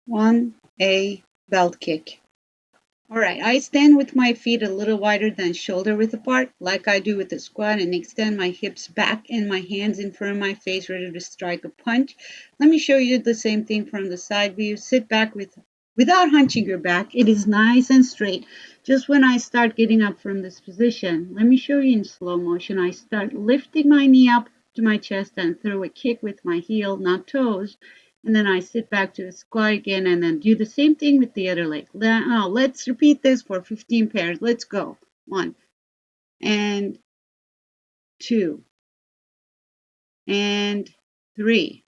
1A belt kick. All right, I stand with my feet a little wider than shoulder width apart, like I do with the squat, and extend my hips back and my hands in front of my face, ready to strike a punch. Let me show you the same thing from the side view. Sit back without hunching your back. It is nice and straight. Just when I start getting up from this position, let me show you in slow motion. I start lifting my knee up to my chest and throw a kick with my heel, not toes. And then I sit back to a squat again and then do the same thing with the other leg. Now let's repeat this for 15 pairs. Let's go. 1 and 2 and 3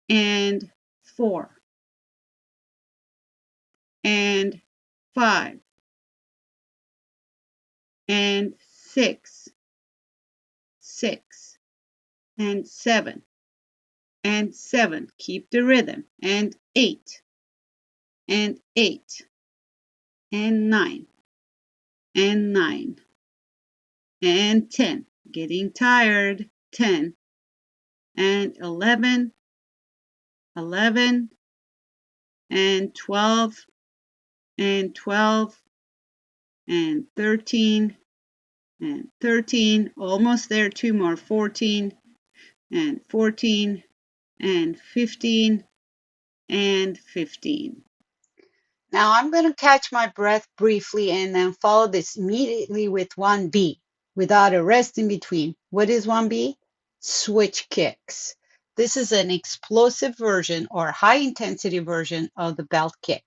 and 4 and 5 and 6 and 7 and 7. Keep the rhythm. And 8 and 8 and 9 and 9 and 10. Getting tired. 10 and 11 and 12 and 12 and 13 and 13. Almost there. 2 more. 14 and 14 and 15 and 15. Now I'm going to catch my breath briefly and then follow this immediately with 1B without a rest in between. What is 1B? Switch kicks. This is an explosive version or high intensity version of the belt kick.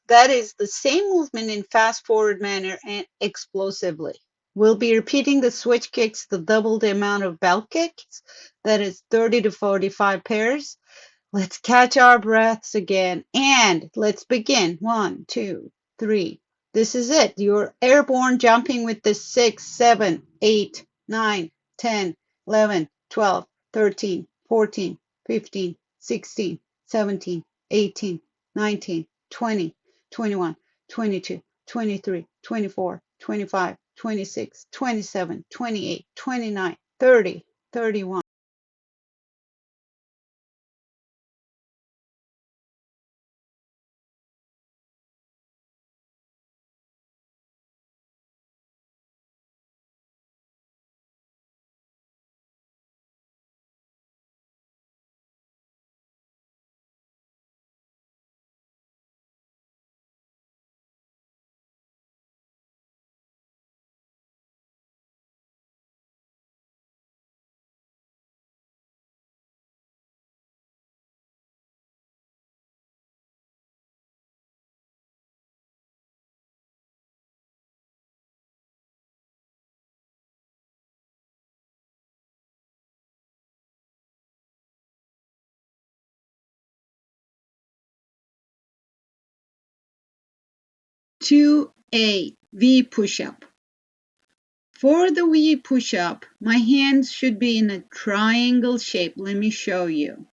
That is the same movement in fast forward manner and explosively. We'll be repeating the switch kicks to double the amount of belt kicks. That is 30 to 45 pairs. Let's catch our breaths again and let's begin. 1, 2, 3. This is it. You're airborne jumping with the 6, 7, 8, 9, 10, 11, 12, 13, 14, 15, 16, 17, 18, 19, 20, 21, 22, 23, 24, 25, 26, 27, 28, 29, 30, 31. 2A V push-up. For the V push-up, my hands should be in a triangle shape. Let me show you.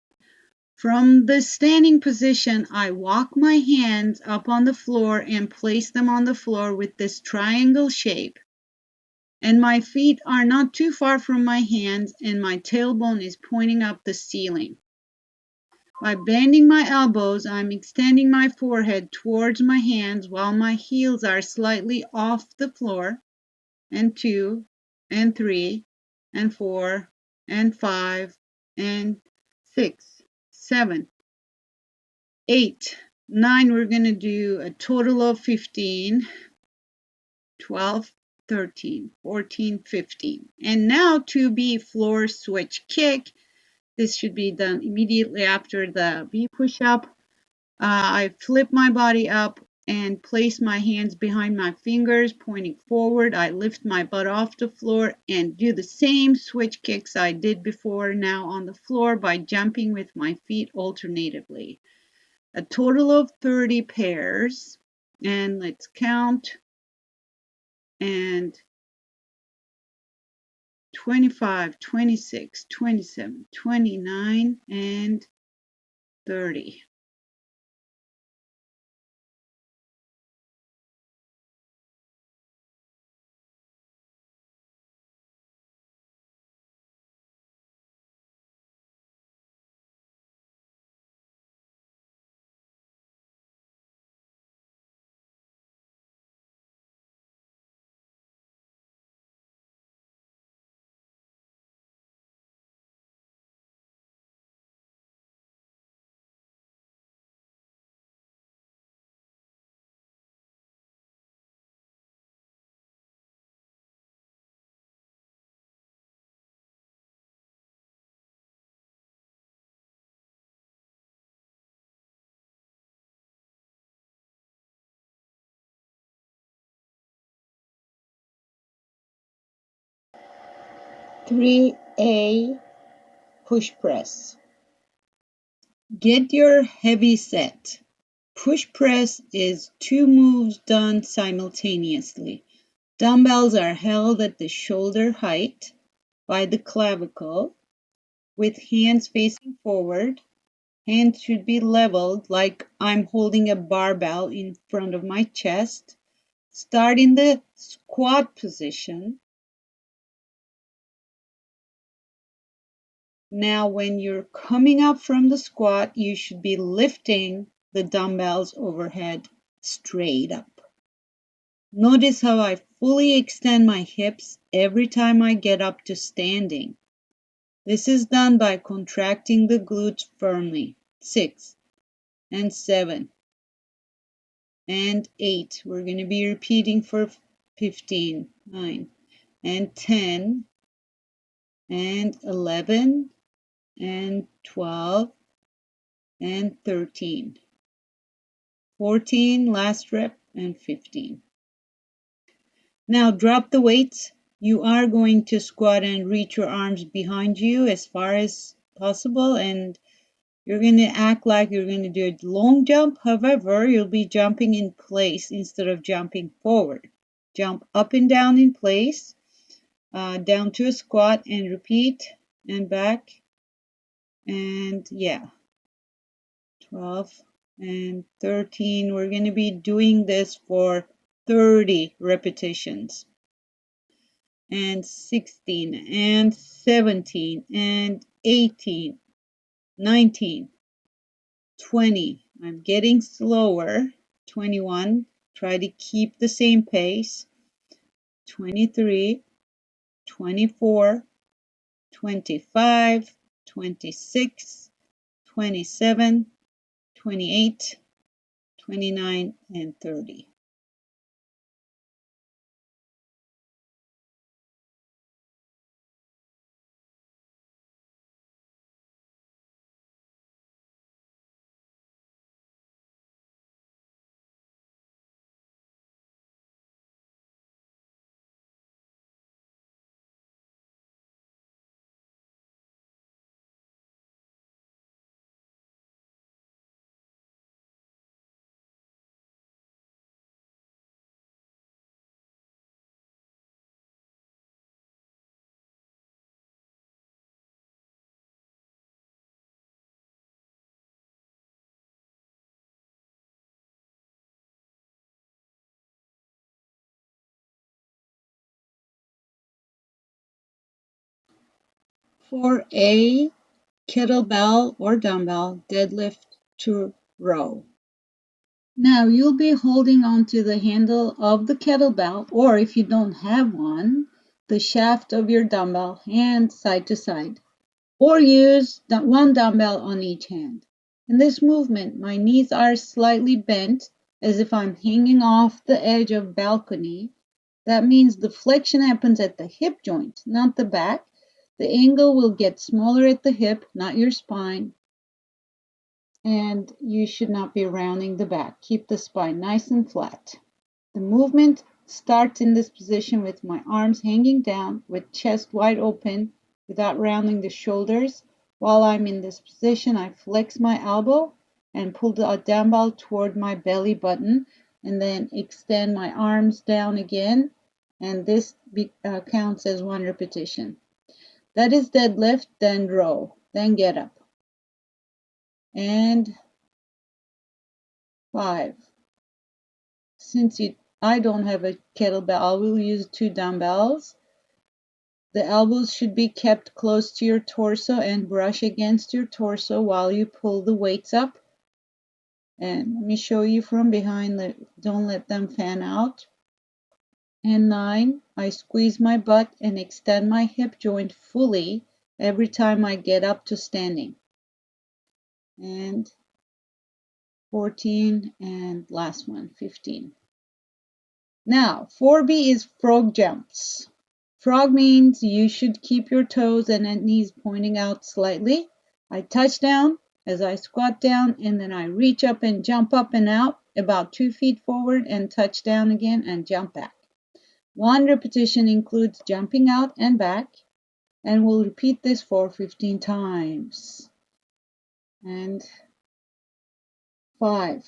From the standing position, I walk my hands up on the floor and place them on the floor with this triangle shape. And my feet are not too far from my hands and my tailbone is pointing up the ceiling. By bending my elbows, I'm extending my forehead towards my hands while my heels are slightly off the floor. And 2 and 3 and 4 and 5 and 6, 7, 8, 9. We're going to do a total of 15, 12, 13, 14, 15. And now to be floor switch kick. This should be done immediately after the V push-up. I flip my body up and place my hands behind my fingers, pointing forward. I lift my butt off the floor and do the same switch kicks I did before, now on the floor by jumping with my feet alternatively. A total of 30 pairs. And let's count. And 25, 26, 27, 29, and 30. 3A push press. Get your heavy set. Push press is 2 moves done simultaneously. Dumbbells are held at the shoulder height by the clavicle with hands facing forward. Hands should be leveled like I'm holding a barbell in front of my chest. Start in the squat position. Now, when you're coming up from the squat, you should be lifting the dumbbells overhead straight up. Notice how I fully extend my hips every time I get up to standing. This is done by contracting the glutes firmly. 6 and 7 and 8. We're going to be repeating for 15, 9 and 10 and 11 and 12 and 13. 14, last rep, and 15. Now drop the weights. You are going to squat and reach your arms behind you as far as possible, and you're going to act like you're going to do a long jump. However, you'll be jumping in place instead of jumping forward. Jump up and down in place, down to a squat, and repeat, and back, and yeah, 12 and 13. We're going to be doing this for 30 repetitions, and 16 and 17 and 18, 19, 20. I'm getting slower. 21. Try to keep the same pace. 23, 24, 25, 26, 27, 28, 29, and 30. For a kettlebell or dumbbell deadlift to row. Now you'll be holding onto the handle of the kettlebell, or if you don't have one, the shaft of your dumbbell, hand side to side, or use one dumbbell on each hand. In this movement, my knees are slightly bent as if I'm hanging off the edge of balcony. That means the flexion happens at the hip joint, not the back. The angle will get smaller at the hip, not your spine. And you should not be rounding the back. Keep the spine nice and flat. The movement starts in this position with my arms hanging down, with chest wide open, without rounding the shoulders. While I'm in this position, I flex my elbow and pull the dumbbell toward my belly button, and then extend my arms down again, and this counts as 1 repetition. That is deadlift, then row, then get up. And 5. Since I don't have a kettlebell, I will use 2 dumbbells. The elbows should be kept close to your torso and brush against your torso while you pull the weights up. And let me show you from behind. Don't let them fan out. And 9, I squeeze my butt and extend my hip joint fully every time I get up to standing. And 14, and last one, 15. Now, 4B is frog jumps. Frog means you should keep your toes and knees pointing out slightly. I touch down as I squat down, and then I reach up and jump up and out about 2 feet forward and touch down again and jump back. 1 repetition includes jumping out and back, And we'll repeat this for 15 times. And 5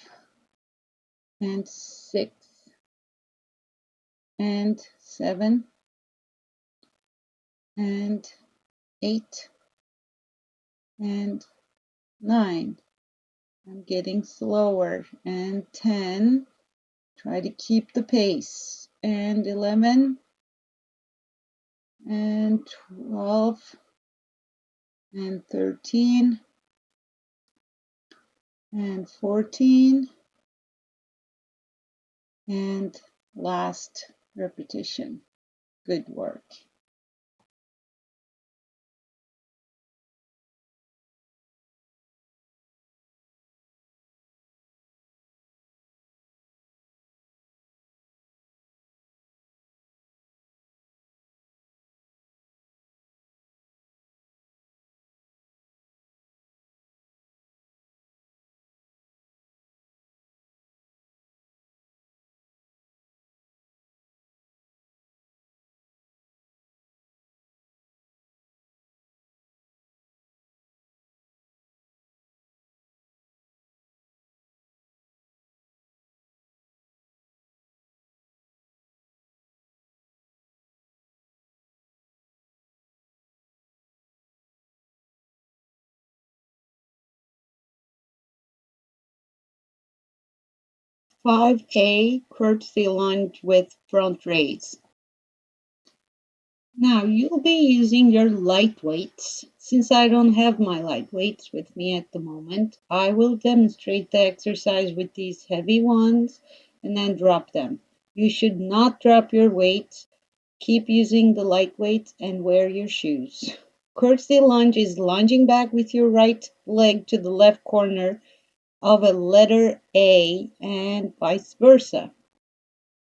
and 6 and 7 and 8 and 9. I'm getting slower. And 10. Try to keep the pace. And 11 and 12 and 13 and 14 and last repetition. Good work. Five A, courtesy lunge with front raise. Now you'll be using your light weights. Since I don't have my light weights with me at the moment, I will demonstrate the exercise with these heavy ones and then drop them. You should not drop your weights. Keep using the light weights and wear your shoes. Courtesy lunge is lunging back with your right leg to the left corner of a letter A and vice versa.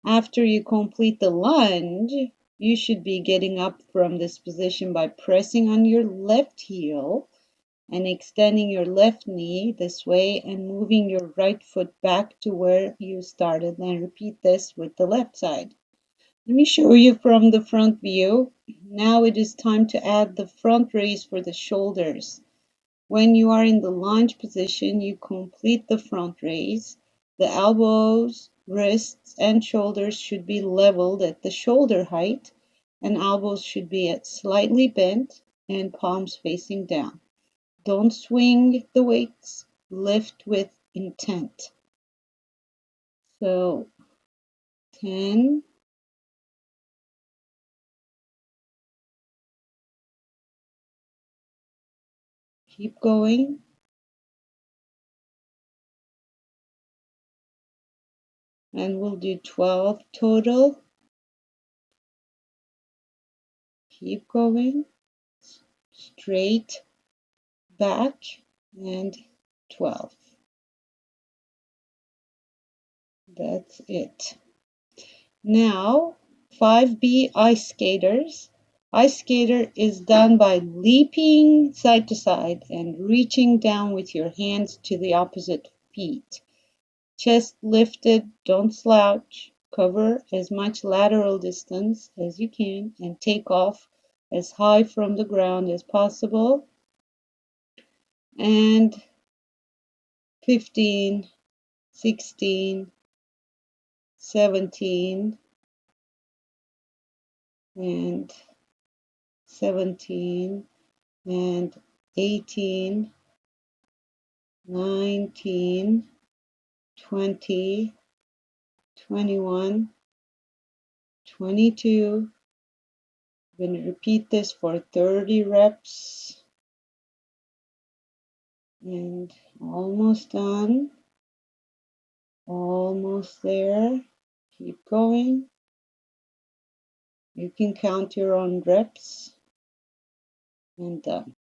After you complete the lunge, you should be getting up from this position by pressing on your left heel and extending your left knee this way and moving your right foot back to where you started. And repeat this with the left side. Let me show you from the front view. Now it is time to add the front raise for the shoulders. When you are in the lunge position, you complete the front raise. The elbows, wrists, and shoulders should be leveled at the shoulder height, and elbows should be at slightly bent and palms facing down. Don't swing the weights, lift with intent. So 10, keep going, and we'll do 12 total. Keep going, straight back, and 12. That's it. Now, 5B ice skaters. Ice skater is done by leaping side to side and reaching down with your hands to the opposite feet. Chest lifted, don't slouch. Cover as much lateral distance as you can and take off as high from the ground as possible. And 15, 16, 17, and 17, and 18, 19, 20, 21, 22. I'm going to repeat this for 30 reps. And almost done. Almost there. Keep going. You can count your own reps. And done.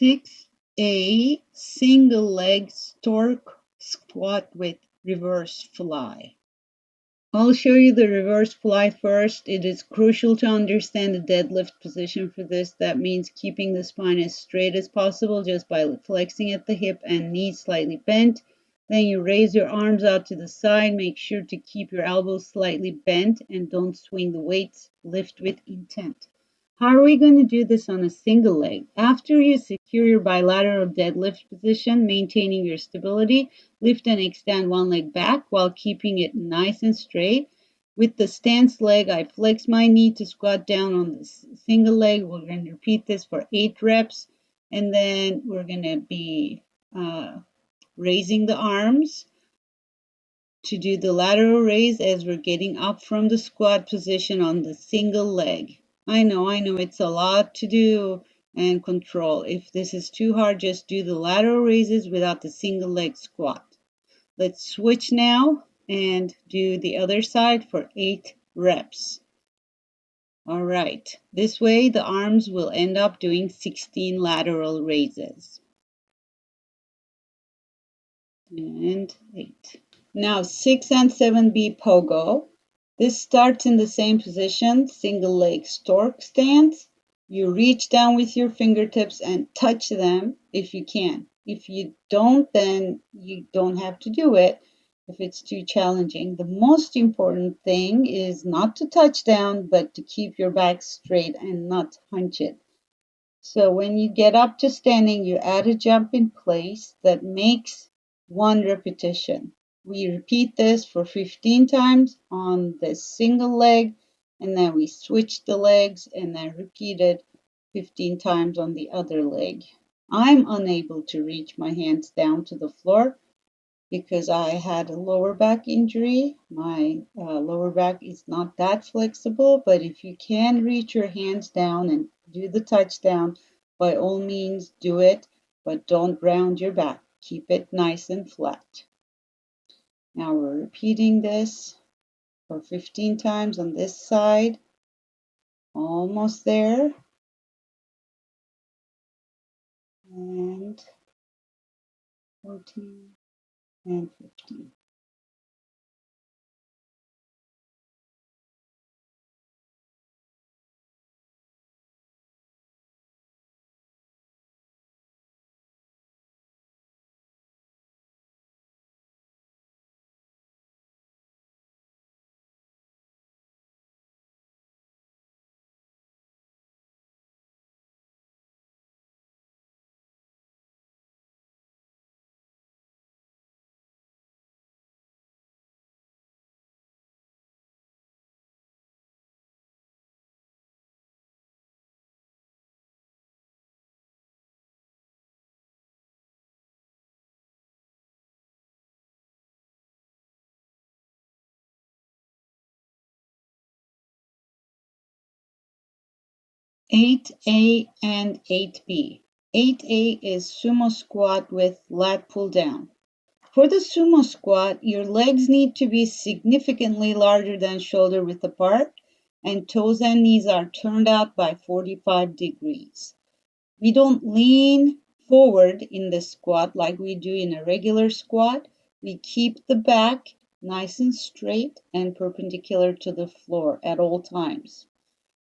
6A, single leg stork squat with reverse fly. I'll show you the reverse fly first. It is crucial to understand the deadlift position for this. That means keeping the spine as straight as possible just by flexing at the hip and knees slightly bent. Then you raise your arms out to the side. Make sure to keep your elbows slightly bent and don't swing the weights. Lift with intent. How are we going to do this on a single leg? After you secure your bilateral deadlift position, maintaining your stability, lift and extend one leg back while keeping it nice and straight. With the stance leg, I flex my knee to squat down on the single leg. We're going to repeat this for 8 reps. And then we're going to be raising the arms to do the lateral raise as we're getting up from the squat position on the single leg. I know, it's a lot to do and control. If this is too hard, just do the lateral raises without the single leg squat. Let's switch now and do the other side for 8 reps. All right, this way the arms will end up doing 16 lateral raises. And 8. Now 6 and 7B pogo. This starts in the same position, single leg stork stance. You reach down with your fingertips and touch them if you can. If you don't, then you don't have to do it if it's too challenging. The most important thing is not to touch down, but to keep your back straight and not hunch it. So when you get up to standing, you add a jump in place that makes 1 repetition. We repeat this for 15 times on the single leg, and then we switch the legs and then repeat it 15 times on the other leg. I'm unable to reach my hands down to the floor because I had a lower back injury. My lower back is not that flexible, but if you can reach your hands down and do the touchdown, by all means do it, but don't round your back. Keep it nice and flat. Now we're repeating this for 15 times on this side. Almost there. And 14 and 15. Eight A and 8B. 8A is sumo squat with lat pull down. For the sumo squat, your legs need to be significantly larger than shoulder width apart, and toes and knees are turned out by 45 degrees. We don't lean forward in the squat like we do in a regular squat. We keep the back nice and straight and perpendicular to the floor at all times.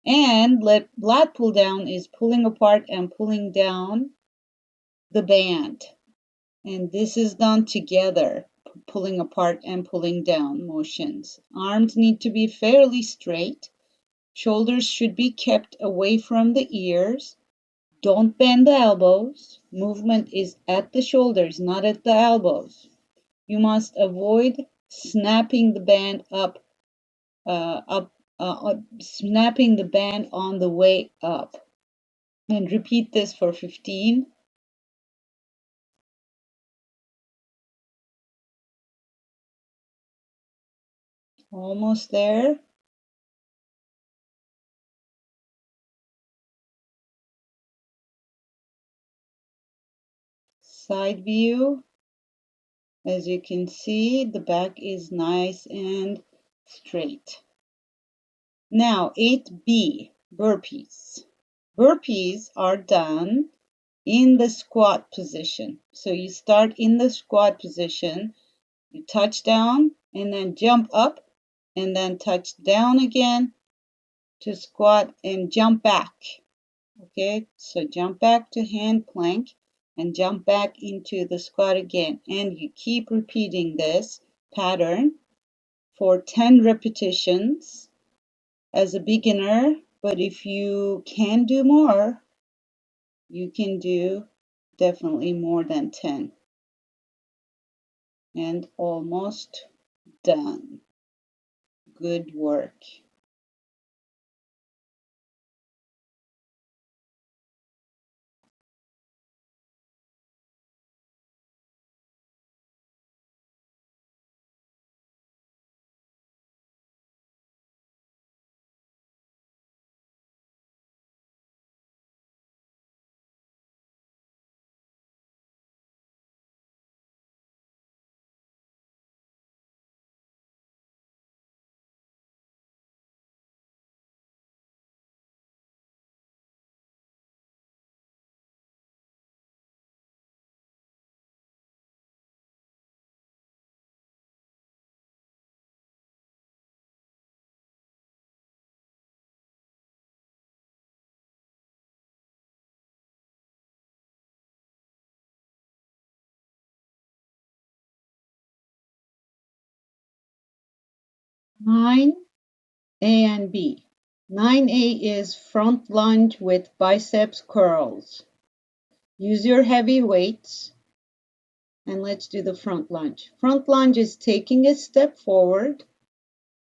And lat pull down is pulling apart and pulling down the band. And this is done together, pulling apart and pulling down motions. Arms need to be fairly straight. Shoulders should be kept away from the ears. Don't bend the elbows. Movement is at the shoulders, not at the elbows. You must avoid snapping the band snapping the band on the way up. And repeat this for 15. Almost there. Side view. As you can see, the back is nice and straight. Now 8B, burpees. Burpees are done in the squat position. So you start in the squat position, you touch down and then jump up and then touch down again to squat and jump back. Okay, so jump back to hand plank and jump back into the squat again. And you keep repeating this pattern for 10 repetitions as a beginner. But if you can do more, you can do definitely more than 10. And almost done. Good work. Nine A and B. 9A is front lunge with biceps curls. Use your heavy weights and let's do the front lunge. Front lunge is taking a step forward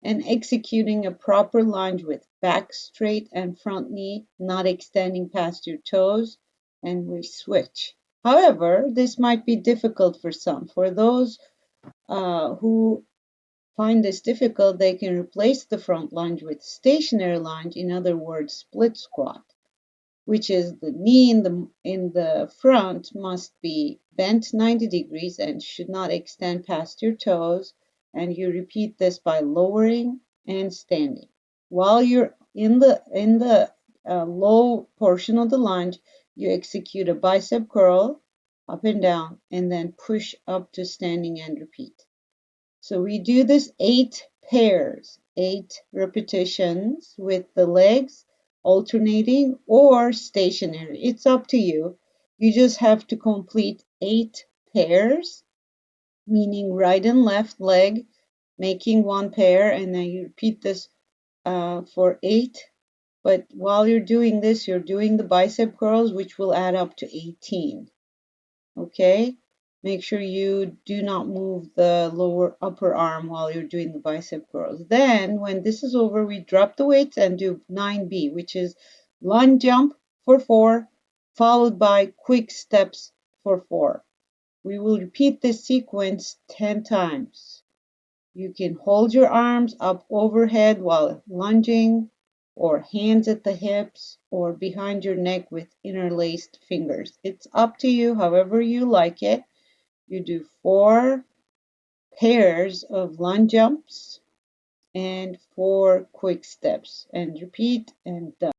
and executing a proper lunge with back straight and front knee not extending past your toes, and we switch. However, this might be difficult for some. For those who find this difficult, they can replace the front lunge with stationary lunge, in other words, split squat, which is the knee in the front must be bent 90 degrees and should not extend past your toes, and you repeat this by lowering and standing. While you're in the low portion of the lunge, you execute a bicep curl up and down and then push up to standing and repeat. So we do this 8 pairs, 8 repetitions with the legs alternating or stationary. It's up to you. You just have to complete 8 pairs, meaning right and left leg, making 1 pair, and then you repeat this for 8. But while you're doing this, you're doing the bicep curls, which will add up to 18. Okay? Make sure you do not move the lower upper arm while you're doing the bicep curls. Then, when this is over, we drop the weights and do 9B, which is lunge jump for 4, followed by quick steps for 4. We will repeat this sequence 10 times. You can hold your arms up overhead while lunging, or hands at the hips, or behind your neck with interlaced fingers. It's up to you, however you like it. You do 4 pairs of lunge jumps and 4 quick steps, and repeat and done.